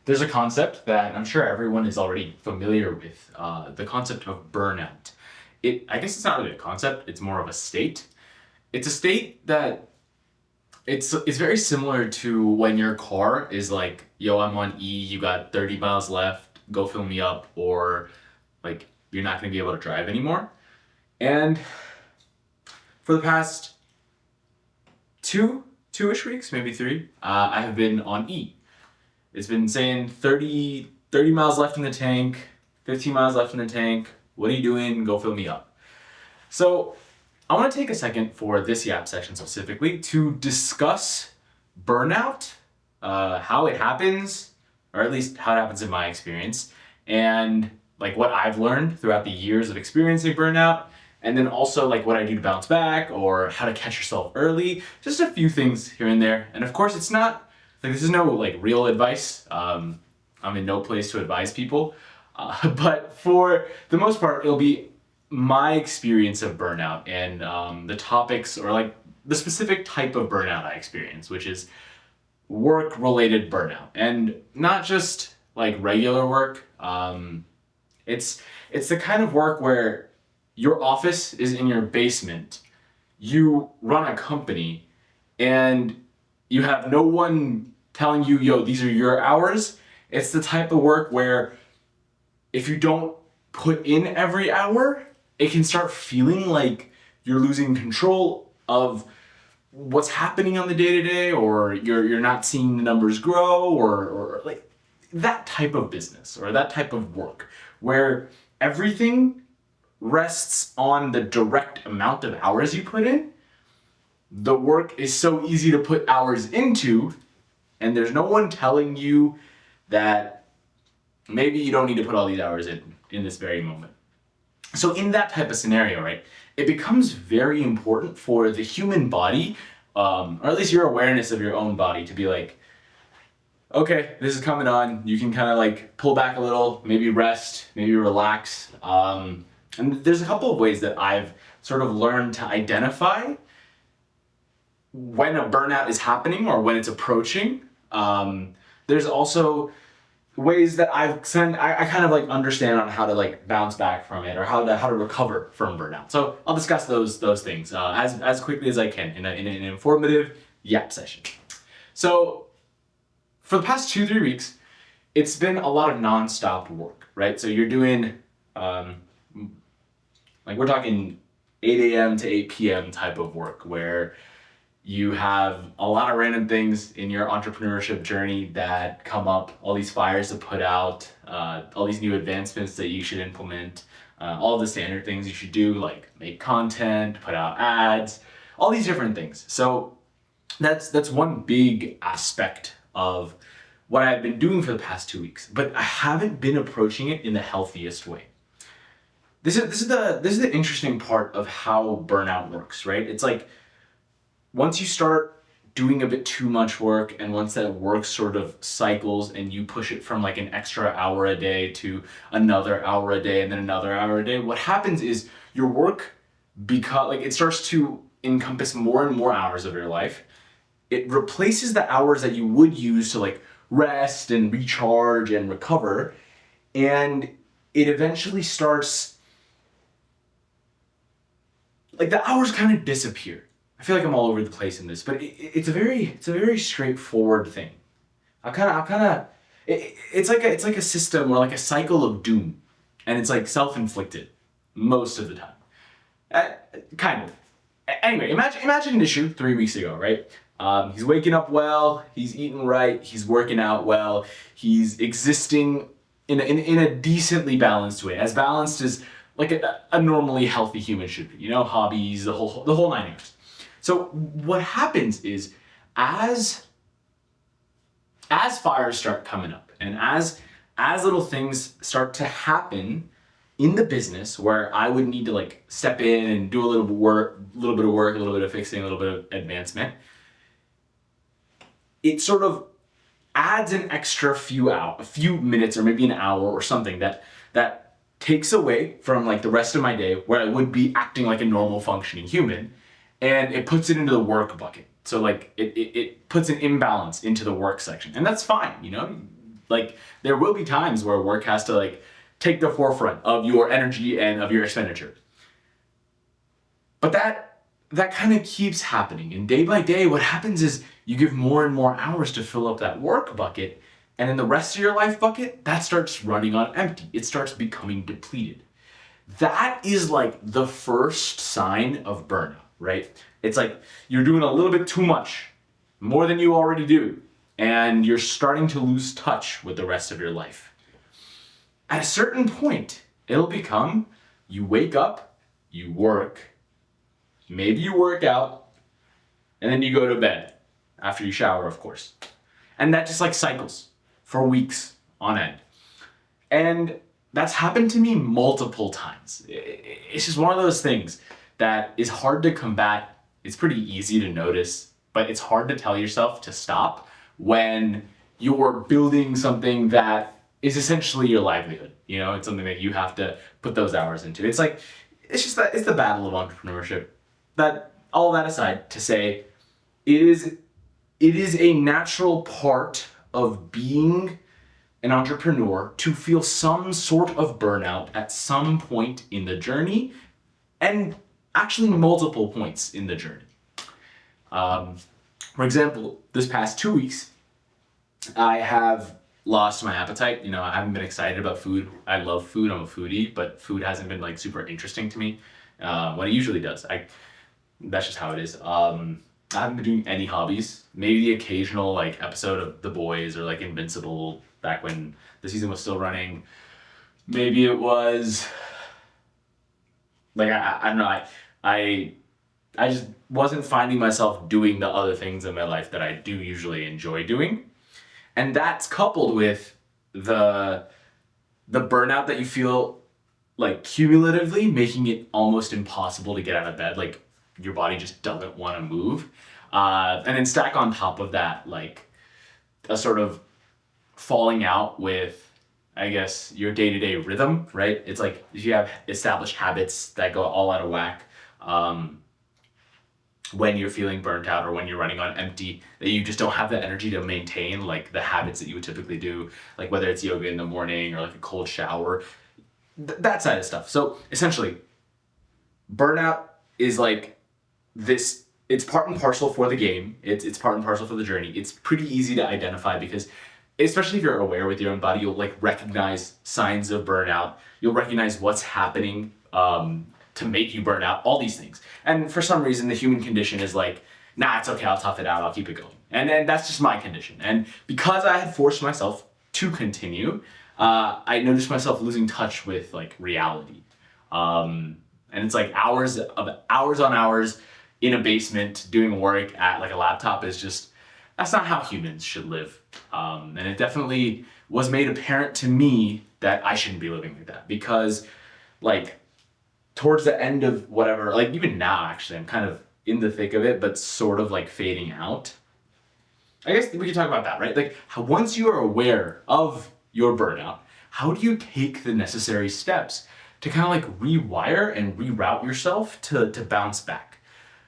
there's a concept that I'm sure everyone is already familiar with, the concept of burnout. I guess it's not really a concept, it's more of a state. It's a state that it's very similar to when your car is like, yo, I'm on E, you got 30 miles left, go fill me up, or like you're not gonna be able to drive anymore. And for the past two-ish weeks, maybe three, I have been on E. It's been saying 30 miles left in the tank, 15 miles left in the tank. What are you doing? Go fill me up. So I want to take a second for this Yap section specifically to discuss burnout, how it happens, or at least how it happens in my experience, and like what I've learned throughout the years of experiencing burnout, and then also like what I do to bounce back or how to catch yourself early, just a few things here and there. And of course, it's not like this is no like real advice. I'm in no place to advise people, but for the most part, it'll be my experience of burnout and the topics or like the specific type of burnout I experience, which is work-related burnout, and not just like regular work. It's the kind of work where your office is in your basement, you run a company, and you have no one telling you, yo, these are your hours. It's the type of work where if you don't put in every hour, it can start feeling like you're losing control of what's happening on the day-to-day, or you're not seeing the numbers grow, or like that type of business or that type of work where everything rests on the direct amount of hours you put in. The work is so easy to put hours into, and there's no one telling you that maybe you don't need to put all these hours in this very moment. So in that type of scenario, right, it becomes very important for the human body, or at least your awareness of your own body, to be like, okay, this is coming on. You can kind of like pull back a little, maybe rest, maybe relax. And there's a couple of ways that I've sort of learned to identify when a burnout is happening or when it's approaching. There's also ways that I kind of like understand on how to like bounce back from it or how to recover from burnout. So I'll discuss those things as quickly as I can in an informative Yap session. So for the past 2-3 weeks, it's been a lot of non-stop work, right? So you're doing like we're talking 8 a.m. to 8 p.m. type of work where you have a lot of random things in your entrepreneurship journey that come up, all these fires to put out, all these new advancements that you should implement, all the standard things you should do, like make content, put out ads, all these different things. So that's one big aspect of what I've been doing for the past 2 weeks, but I haven't been approaching it in the healthiest way. This is the interesting part of how burnout works, right? It's like, once you start doing a bit too much work, and once that work sort of cycles and you push it from like an extra hour a day to another hour a day and then another hour a day, what happens is your work, because like it starts to encompass more and more hours of your life. It replaces the hours that you would use to like rest and recharge and recover, and it eventually starts, like the hours kind of disappear. I feel like I'm all over the place in this, but it's a very straightforward thing. It's like a system or like a cycle of doom, and it's like self-inflicted most of the time. Kind of. Anyway, imagine an issue 3 weeks ago, right? He's waking up well, he's eating right, he's working out well, he's existing in a decently balanced way, as balanced as like a normally healthy human should be. You know, hobbies, the whole 9 yards. So what happens is, as fires start coming up, and as little things start to happen in the business where I would need to like step in and do a little bit of work, a little bit of fixing, a little bit of advancement, it sort of adds an extra a few minutes or maybe an hour or something that takes away from like the rest of my day where I would be acting like a normal functioning human. And it puts it into the work bucket. So like it puts an imbalance into the work section. And that's fine, you know? Like there will be times where work has to like take the forefront of your energy and of your expenditure. But that kind of keeps happening. And day by day, what happens is you give more and more hours to fill up that work bucket. And in the rest of your life bucket, that starts running on empty. It starts becoming depleted. That is like the first sign of burnout, right? It's like you're doing a little bit too much, more than you already do. And you're starting to lose touch with the rest of your life. At a certain point, it'll become you wake up, you work, maybe you work out, and then you go to bed after you shower, of course. And that just like cycles for weeks on end. And that's happened to me multiple times. It's just one of those things that is hard to combat. It's pretty easy to notice, but it's hard to tell yourself to stop when you're building something that is essentially your livelihood. You know, it's something that you have to put those hours into. It's like, it's the battle of entrepreneurship. That all that aside to say, it is a natural part of being an entrepreneur to feel some sort of burnout at some point in the journey, and actually multiple points in the journey. For example, this past 2 weeks, I have lost my appetite. You know, I haven't been excited about food. I love food. I'm a foodie, but food hasn't been like super interesting to me when it usually does. That's just how it is. I haven't been doing any hobbies. Maybe the occasional like episode of The Boys or like Invincible back when the season was still running. Maybe it was like I don't know. I just wasn't finding myself doing the other things in my life that I do usually enjoy doing, and that's coupled with the burnout that you feel like cumulatively, making it almost impossible to get out of bed. Like your body just doesn't want to move. And then stack on top of that, like a sort of falling out with, I guess, your day-to-day rhythm, right? It's like if you have established habits that go all out of whack when you're feeling burnt out or when you're running on empty, that you just don't have the energy to maintain like the habits that you would typically do, like whether it's yoga in the morning or like a cold shower, that side of stuff. So essentially, burnout is like this, it's part and parcel for the game. It's part and parcel for the journey. It's pretty easy to identify because, especially if you're aware with your own body, you'll like recognize signs of burnout. You'll recognize what's happening to make you burn out, all these things. And for some reason, the human condition is like, nah, it's okay, I'll tough it out, I'll keep it going. And then that's just my condition. And because I had forced myself to continue, I noticed myself losing touch with like reality. And it's like hours on hours in a basement doing work at like a laptop is just, that's not how humans should live. And it definitely was made apparent to me that I shouldn't be living like that, because like towards the end of whatever, like even now actually, I'm kind of in the thick of it, but sort of like fading out. I guess we can talk about that, right? Like once you are aware of your burnout, how do you take the necessary steps to kind of like rewire and reroute yourself to bounce back?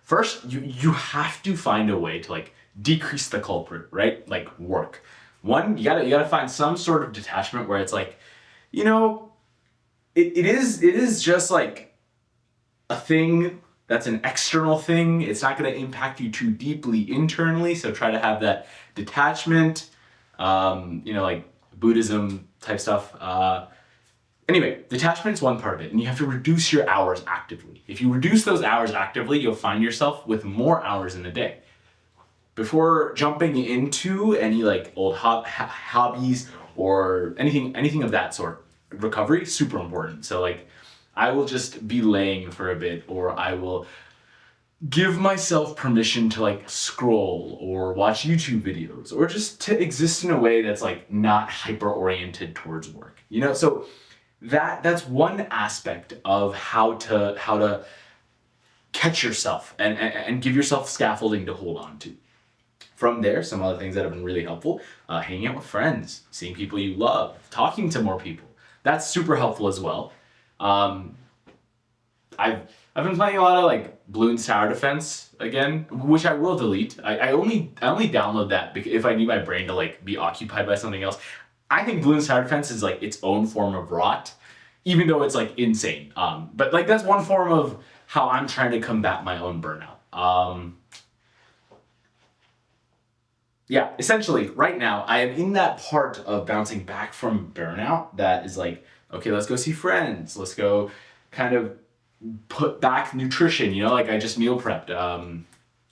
First, you have to find a way to like decrease the culprit, right? Like work. One, you gotta find some sort of detachment where it's like, you know, it is just like a thing that's an external thing. It's not gonna impact you too deeply internally. So try to have that detachment, you know, like Buddhism type stuff. Anyway, detachment is one part of it, and you have to reduce your hours actively. If you reduce those hours actively, you'll find yourself with more hours in a day. Before jumping into any like old hobbies or anything of that sort, recovery, super important. So like, I will just be laying for a bit, or I will give myself permission to like scroll or watch YouTube videos, or just to exist in a way that's like not hyper oriented towards work. You know, so that's one aspect of how to catch yourself and give yourself scaffolding to hold on to. From there, some other things that have been really helpful, hanging out with friends, seeing people you love, talking to more people. That's super helpful as well. I've been playing a lot of like Bloons Tower Defense again, which I will delete. I only download that because if I need my brain to like be occupied by something else. I think bloons tower defense is like its own form of rot, even though it's like insane. But like that's one form of how I'm trying to combat my own burnout. Yeah, essentially, right now, I am in that part of bouncing back from burnout that is like, okay, let's go see friends. Let's go kind of put back nutrition, you know, like I just meal prepped. I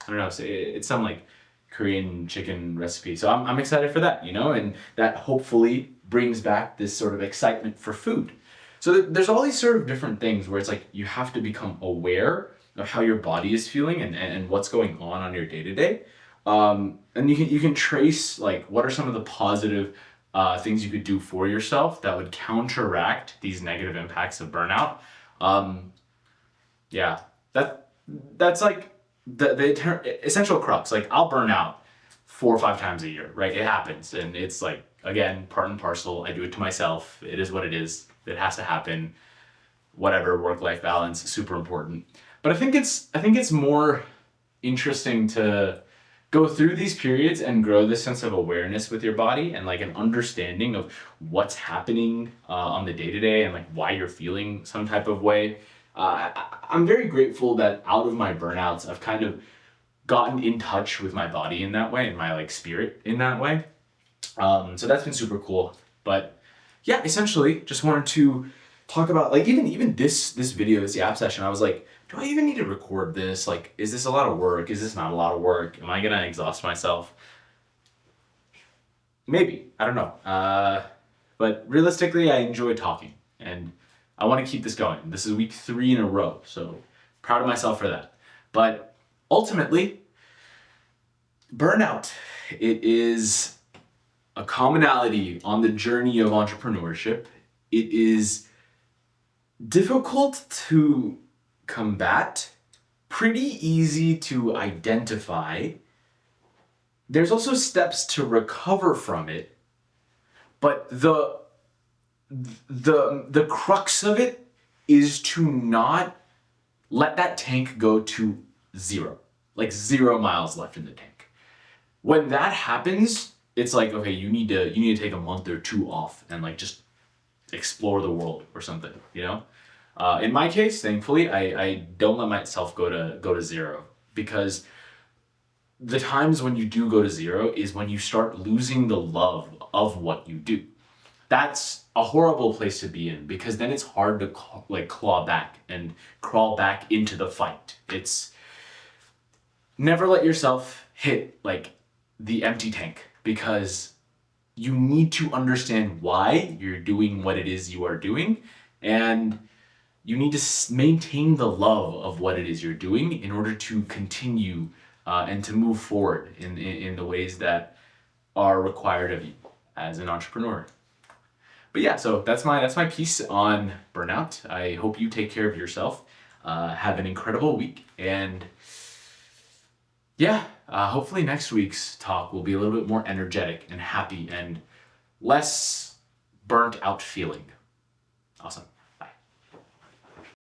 don't know, so it's some like Korean chicken recipe. So I'm excited for that, you know, and that hopefully brings back this sort of excitement for food. So there's all these sort of different things where it's like you have to become aware of how your body is feeling and what's going on your day to day. And you can trace like what are some of the positive things you could do for yourself that would counteract these negative impacts of burnout. Yeah, that's like the essential crux. Like I'll burn out 4 or 5 times a year, right? It happens, and it's like again part and parcel. I do it to myself. It is what it is. It has to happen. Whatever, work-life balance, super important. But I think it's more interesting to go through these periods and grow this sense of awareness with your body and like an understanding of what's happening on the day-to-day and like why you're feeling some type of way. I'm very grateful that out of my burnouts, I've kind of gotten in touch with my body in that way and my like spirit in that way. So that's been super cool. But yeah, essentially just wanted to talk about like even this video, this app session. I was like, do I even need to record this? Like, is this a lot of work? Is this not a lot of work? Am I gonna exhaust myself? Maybe, I don't know. But realistically, I enjoy talking and I want to keep this going. This is week 3 in a row, so proud of myself for that. But ultimately, burnout, it is a commonality on the journey of entrepreneurship. It is difficult to combat, pretty easy to identify. There's also steps to recover from it, but the crux of it is to not let that tank go to 0, like 0 miles left in the tank. When that happens, it's like, okay, you need to take a month or 2 off and like just explore the world or something, you know? In my case, thankfully, I don't let myself go to 0, because the times when you do go to 0 is when you start losing the love of what you do. That's a horrible place to be in, because then it's hard to claw back and crawl back into the fight. It's never let yourself hit like the empty tank, because you need to understand why you're doing what it is you are doing, and you need to maintain the love of what it is you're doing in order to continue and to move forward in the ways that are required of you as an entrepreneur. But yeah, so that's my piece on burnout. I hope you take care of yourself. Have an incredible week, and yeah, hopefully next week's talk will be a little bit more energetic and happy and less burnt out feeling. Awesome.